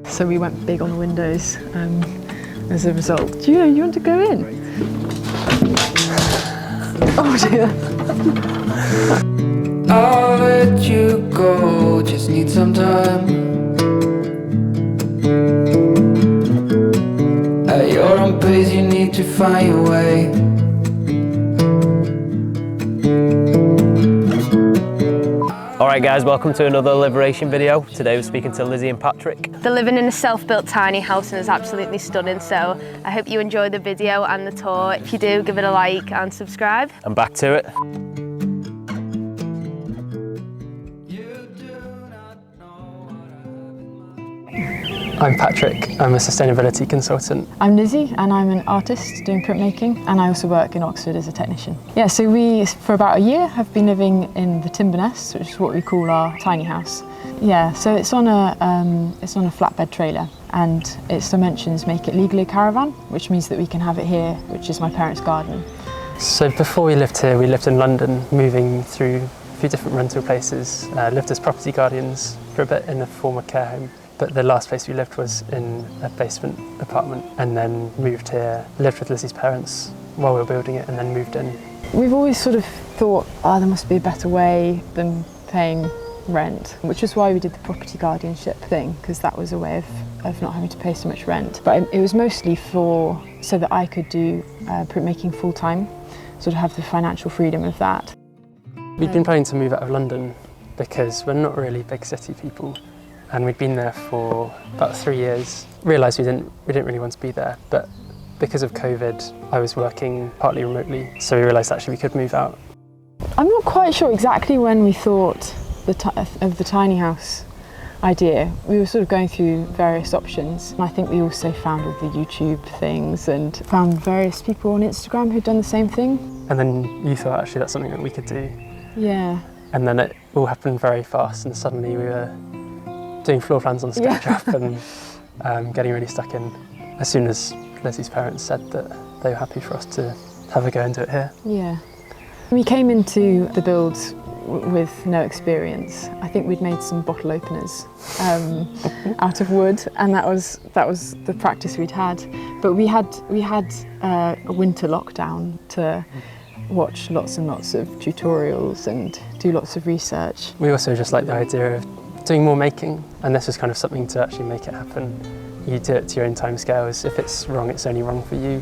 So we went big on the windows as a result. Do you want to go in? Oh dear. I'll let you go, just need some time. At your own pace, you need to find your way. Alright guys, welcome to another Liberation video. Today we're speaking to Lizzie and Patrick. They're living in a self-built tiny house and it's absolutely stunning, so I hope you enjoy the video and the tour. If you do, give it a like and subscribe. And back to it. I'm Patrick, I'm a sustainability consultant. I'm Lizzie and I'm an artist doing printmaking, and I also work in Oxford as a technician. Yeah, so we, for about a year, have been living in the timber nest, which is what we call our tiny house. Yeah, so it's on a flatbed trailer, and its dimensions make it legally a caravan, which means that we can have it here, which is my parents' garden. So before we lived here, we lived in London, moving through a few different rental places, lived as property guardians for a bit in a former care home. But the last place we lived was in a basement apartment, and then moved here, lived with Lizzie's parents while we were building it, and then moved in. We've always sort of thought, oh, there must be a better way than paying rent, which is why we did the property guardianship thing, because that was a way of not having to pay so much rent. But it was mostly so that I could do printmaking full time, sort of have the financial freedom of that. We'd been planning to move out of London because we're not really big city people. And we'd been there for about 3 years. Realised we didn't really want to be there, but because of COVID, I was working partly remotely, so we realised actually we could move out. I'm not quite sure exactly when we thought of the tiny house idea. We were sort of going through various options, and I think we also found all the YouTube things and found various people on Instagram who'd done the same thing. And then you thought actually that's something that we could do. Yeah. And then it all happened very fast, and suddenly we were doing floor plans on SketchUp and getting really stuck in as soon as Lizzie's parents said that they were happy for us to have a go and do it here. Yeah. We came into the build with no experience. I think we'd made some bottle openers out of wood, and that was the practice we'd had. But we had a winter lockdown to watch lots and lots of tutorials and do lots of research. We also just like the idea of doing more making, and this was kind of something to actually make it happen. You do it to your own time scales. If it's wrong, it's only wrong for you.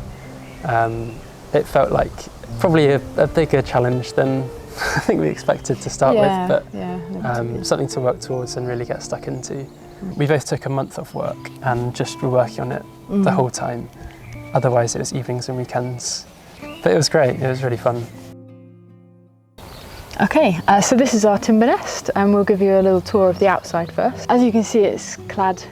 It felt like probably a bigger challenge than I think we expected to start with, but something to work towards and really get stuck into. We both took a month off work and just were working on it the whole time. Otherwise it was evenings and weekends. But it was great, it was really fun. Okay, so this is our timber nest, and we'll give you a little tour of the outside first. As you can see, it's clad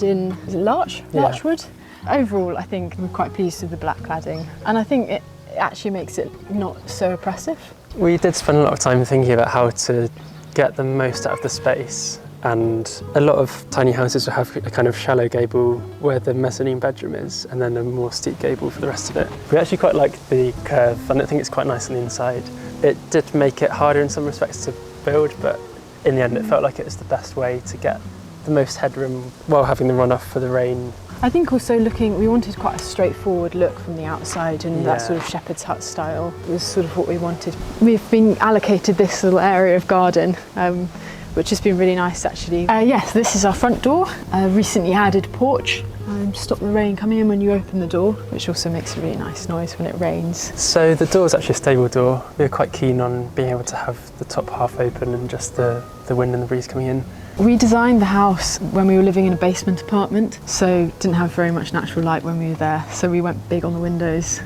in, is it larch? Larch wood? Overall, I think we're quite pleased with the black cladding, and I think it actually makes it not so oppressive. We did spend a lot of time thinking about how to get the most out of the space, and a lot of tiny houses will have a kind of shallow gable where the mezzanine bedroom is, and then a more steep gable for the rest of it. We actually quite like the curve, and I think it's quite nice on the inside. It did make it harder in some respects to build, but in the end it felt like it was the best way to get the most headroom while having the runoff for the rain. I think also we wanted quite a straightforward look from the outside, and that sort of shepherd's hut style was sort of what we wanted. We've been allocated this little area of garden, which has been really nice actually. Yes, this is our front door, a recently added porch. Stop the rain coming in when you open the door, which also makes a really nice noise when it rains. So the door is actually a stable door. We were quite keen on being able to have the top half open and just the wind and the breeze coming in. We designed the house when we were living in a basement apartment, so didn't have very much natural light when we were there, so we went big on the windows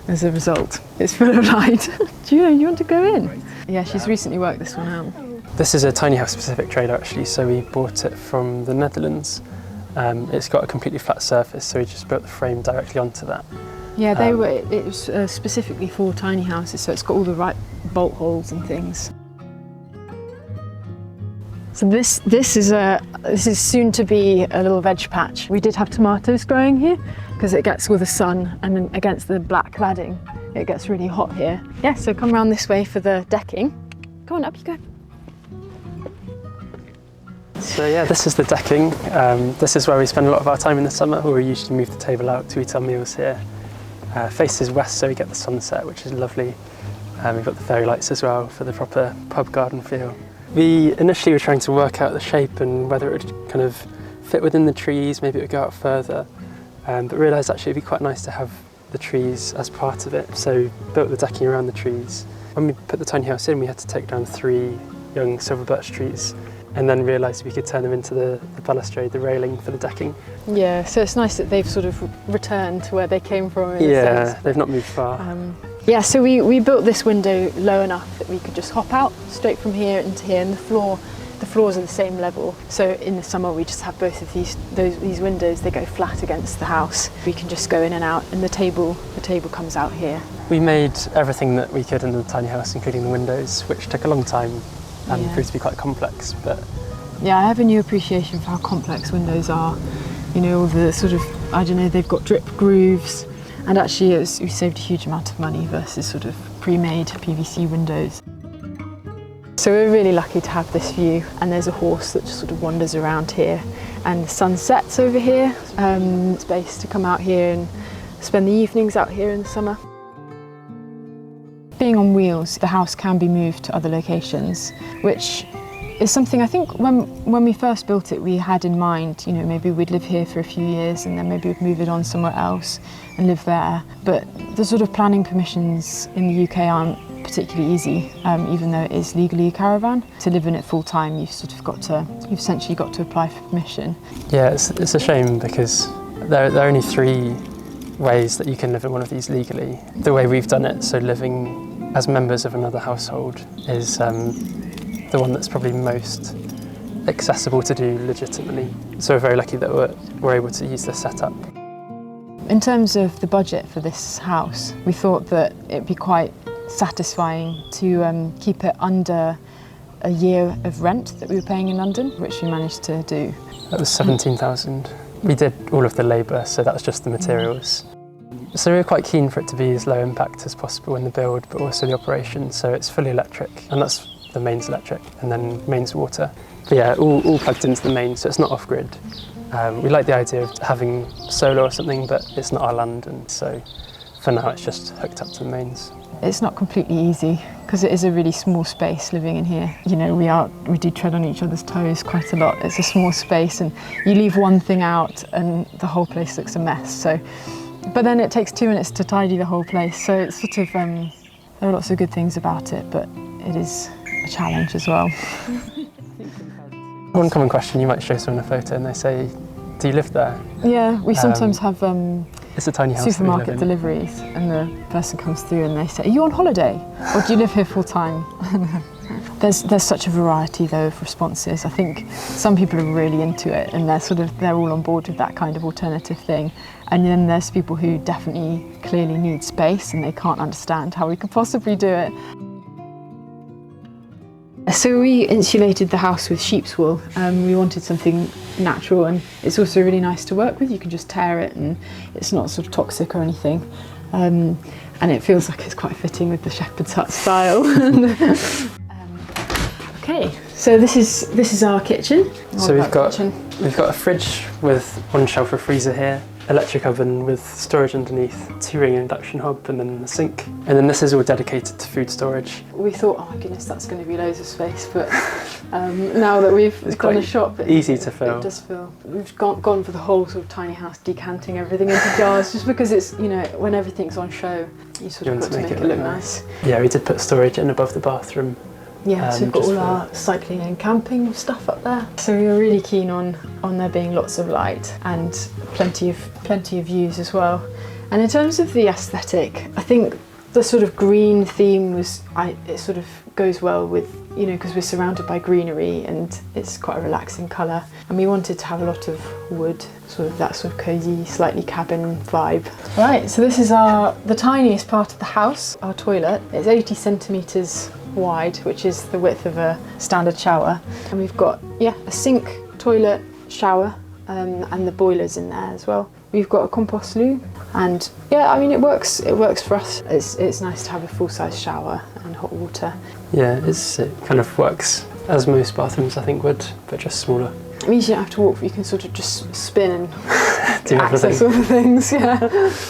as a result. It's full of light. Do you want to go in? Yeah, she's recently worked this one out. This is a tiny house specific trailer actually, so we bought it from the Netherlands. It's got a completely flat surface, so we just built the frame directly onto that. Yeah, it was specifically for tiny houses, so it's got all the right bolt holes and things. So this is soon to be a little veg patch. We did have tomatoes growing here because it gets with the sun, and then against the black cladding it gets really hot here. Yeah, so come around this way for the decking. Come on, up you go. So yeah, this is the decking. This is where we spend a lot of our time in the summer, where we usually move the table out to eat our meals here. Faces west, so we get the sunset, which is lovely. We've got the fairy lights as well for the proper pub garden feel. We initially were trying to work out the shape and whether it would kind of fit within the trees, maybe it would go out further, but realised actually it'd be quite nice to have the trees as part of it, so built the decking around the trees. When we put the tiny house in, we had to take down 3 young silver birch trees and then realised we could turn them into the balustrade, the railing for the decking. Yeah, so it's nice that they've sort of returned to where they came from in a sense. They've not moved far. Yeah, so we built this window low enough that we could just hop out straight from here into here, and the floors are the same level. So in the summer we just have both of these windows. They go flat against the house. We can just go in and out, and the table comes out here. We made everything that we could in the tiny house, including the windows, which took a long time and proved to be quite complex. But yeah, I have a new appreciation for how complex windows are. You know, all the sort of, I don't know, they've got drip grooves, and actually we saved a huge amount of money versus sort of pre-made PVC windows. So we're really lucky to have this view, and there's a horse that just sort of wanders around here, and the sun sets over here. Space to come out here and spend the evenings out here in the summer. Being on wheels, the house can be moved to other locations, which is something I think when we first built it we had in mind. You know, maybe we'd live here for a few years and then maybe we'd move it on somewhere else and live there. But the sort of planning permissions in the UK aren't particularly easy, even though it is legally a caravan. To live in it full time, you've essentially got to apply for permission. yeah, it's a shame because there are only 3 ways that you can live in one of these legally. The way we've done it, so living as members of another household, is the one that's probably most accessible to do legitimately. So we're very lucky that we're able to use this setup. In terms of the budget for this house, we thought that it'd be quite satisfying to keep it under a year of rent that we were paying in London, which we managed to do. That was 17,000. We did all of the labour, so that was just the materials. So we were quite keen for it to be as low impact as possible in the build, but also the operation. So it's fully electric, and that's the mains electric, and then mains water. But yeah, all plugged into the mains, so it's not off-grid. We like the idea of having solar or something, but it's not our land, and so for now it's just hooked up to the mains. It's not completely easy because it is a really small space living in here. You know, we do tread on each other's toes quite a lot. It's a small space, and you leave one thing out and the whole place looks a mess. So, but then it takes 2 minutes to tidy the whole place. So it's sort of, there are lots of good things about it, but it is a challenge as well. One common question, you might show someone a photo and they say, do you live there? Yeah, we sometimes have it's a tiny house supermarket deliveries, and the person comes through and they say, are you on holiday? Or do you live here full time? There's such a variety though of responses. I think some people are really into it and they're all on board with that kind of alternative thing. And then there's people who definitely clearly need space and they can't understand how we could possibly do it. So we insulated the house with sheep's wool. We wanted something natural, and it's also really nice to work with. You can just tear it and it's not sort of toxic or anything. And it feels like it's quite fitting with the shepherd's hut style. Okay, so this is our kitchen. So we've got a fridge with one shelf of freezer here, electric oven with storage underneath, 2-ring induction hob, and then the sink. And then this is all dedicated to food storage. We thought, oh my goodness, that's going to be loads of space, but now that we've gone a shop, easy to fill. It does fill. We've gone for the whole sort of tiny house, decanting everything into jars, just because it's, you know, when everything's on show, you sort of got to make it look nice. Yeah, we did put storage in above the bathroom. Yeah, so we've got all our cycling and camping stuff up there. So we were really keen on there being lots of light and plenty of views as well. And in terms of the aesthetic, I think the sort of green theme it sort of goes well with, you know, because we're surrounded by greenery and it's quite a relaxing colour. And we wanted to have a lot of wood, sort of that sort of cosy, slightly cabin vibe. Right, so this is the tiniest part of the house, our toilet. It's 80 centimetres wide, which is the width of a standard shower. And we've got, a sink, toilet, shower, and the boiler's in there as well. We've got a compost loo, and I mean, it works for us. It's nice to have a full-size shower and hot water. Yeah, it kind of works as most bathrooms I think would, but just smaller. It means you don't have to walk, but you can sort of just spin and Do access all the things, yeah.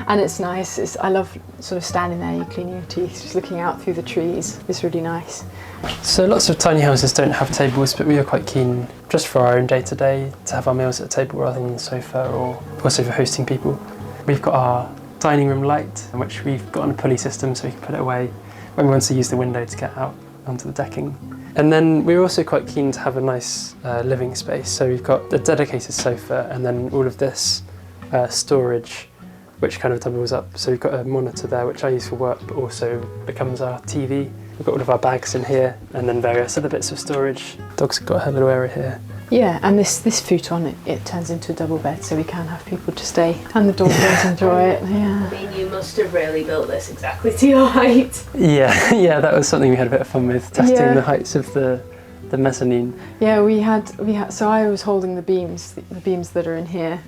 And it's nice. I love sort of standing there, you cleaning your teeth, just looking out through the trees. It's really nice. So lots of tiny houses don't have tables, but we are quite keen, just for our own day-to-day, to have our meals at a table rather than the sofa, or also for hosting people. We've got our dining room light, which we've got on a pulley system so we can put it away when we want to use the window to get out onto the decking. And then we're also quite keen to have a nice living space, so we've got a dedicated sofa and then all of this storage which kind of doubles up. So we've got a monitor there which I use for work but also becomes our TV. We've got all of our bags in here and then various other bits of storage. Dog's got her little area here. Yeah, and this futon, it turns into a double bed so we can have people to stay and the dog does enjoy it. Yeah. I mean, you must have really built this exactly to your height. Yeah, that was something we had a bit of fun with, testing the heights of the mezzanine. Yeah, we had. So I was holding the beams that are in here,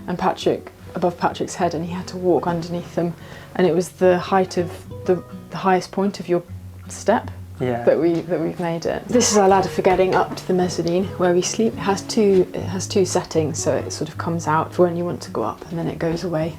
and Patrick above Patrick's head, and he had to walk underneath them, and it was the height of the highest point of your step. Yeah. That we've made it. This is our ladder for getting up to the mezzanine where we sleep. It has two settings, so it sort of comes out for when you want to go up, and then it goes away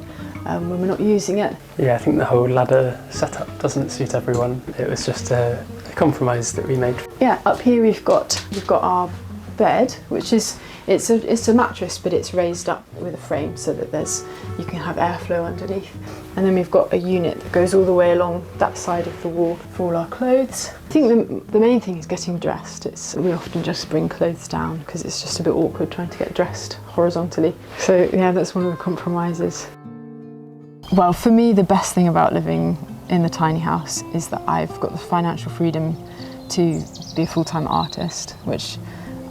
when we're not using it. Yeah, I think the whole ladder setup doesn't suit everyone. It was just a compromise that we made. Yeah, up here we've got our bed, which is it's a mattress, but it's raised up with a frame so that you can have airflow underneath. And then we've got a unit that goes all the way along that side of the wall for all our clothes. I think the main thing is getting dressed. We often just bring clothes down because it's just a bit awkward trying to get dressed horizontally. So yeah, that's one of the compromises. Well, for me, the best thing about living in the tiny house is that I've got the financial freedom to be a full-time artist, which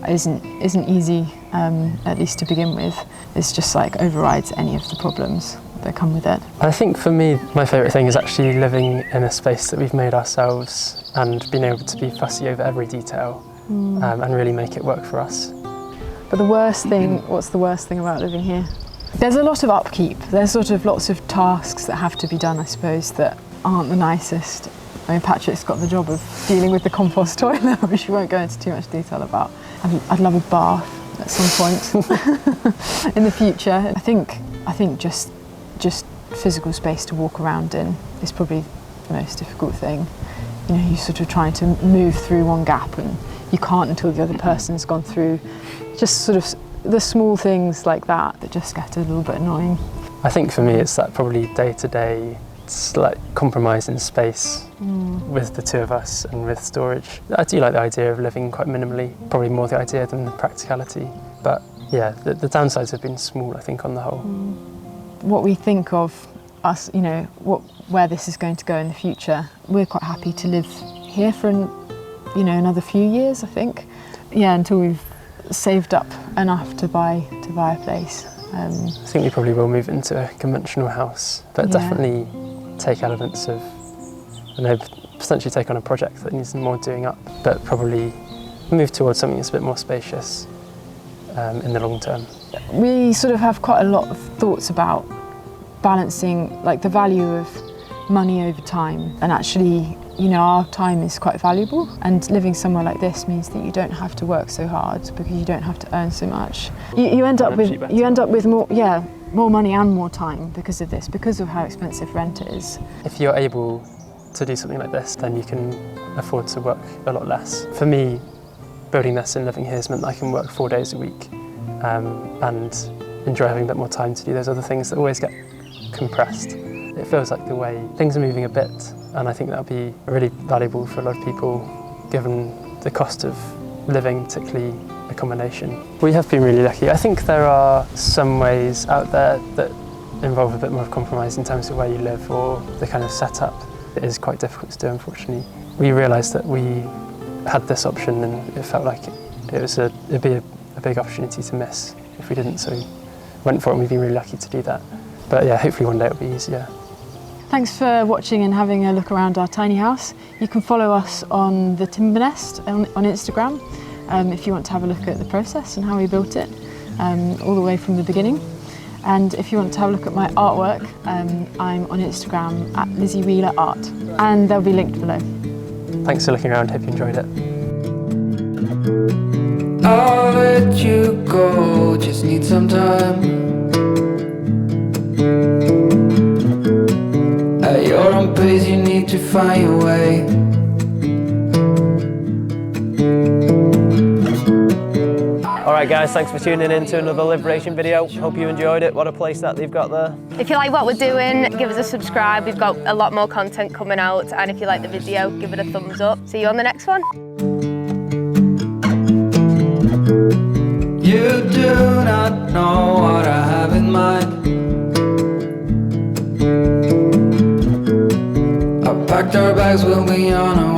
isn't easy, at least to begin with. It's just like overrides any of the problems that come with it. I think for me, my favourite thing is actually living in a space that we've made ourselves and being able to be fussy over every detail and really make it work for us. But what's the worst thing about living here? There's a lot of upkeep. There's sort of lots of tasks that have to be done, I suppose, that aren't the nicest. I mean, Patrick's got the job of dealing with the compost toilet, which we won't go into too much detail about. I'd love a bath at some point in the future. I think just physical space to walk around in is probably the most difficult thing. You know, you're sort of trying to move through one gap and you can't until the other person's gone through. Just sort of the small things like that just get a little bit annoying. I think for me it's that probably day-to-day slight compromise in space with the two of us and with storage. I do like the idea of living quite minimally, probably more the idea than the practicality. But yeah, the downsides have been small, I think, on the whole. What we think of us, you know, where this is going to go in the future, we're quite happy to live here for another few years, I think. Yeah, until we've saved up enough to buy a place. I think we probably will move into a conventional house, but definitely take elements of, potentially take on a project that needs more doing up, but probably move towards something that's a bit more spacious in the long term. We sort of have quite a lot of thoughts about balancing like the value of money over time, and actually, you know, our time is quite valuable, and living somewhere like this means that you don't have to work so hard because you don't have to earn so much. You end up with more money and more time because of this, because of how expensive rent is. If you're able to do something like this, then you can afford to work a lot less. For me, building this and living here has meant that I can work 4 days a week and enjoy having a bit more time to do those other things that always get compressed. It feels like the way things are moving a bit, and I think that'll be really valuable for a lot of people given the cost of living, particularly accommodation. We have been really lucky. I think there are some ways out there that involve a bit more of compromise in terms of where you live or the kind of setup. It is quite difficult to do, unfortunately. We realised that we had this option and it felt like it'd be a big opportunity to miss if we didn't, so we went for it, and we've been really lucky to do that. But yeah, hopefully one day it'll be easier. Thanks for watching and having a look around our tiny house. You can follow us on the Timber Nest on Instagram if you want to have a look at the process and how we built it all the way from the beginning. And if you want to have a look at my artwork, I'm on Instagram at Lizzie Wheeler Art, and they'll be linked below. Thanks for looking around, hope you enjoyed it. I'll let you go, just need some time. At your own pace, you need to find your way. Alright guys, thanks for tuning in to another Liberation video. Hope you enjoyed it. What a place that they've got there. If you like what we're doing, give us a subscribe. We've got a lot more content coming out. And if you like the video, give it a thumbs up. See you on the next one. You do not know what I have in mind. I packed our bags, we'll be on our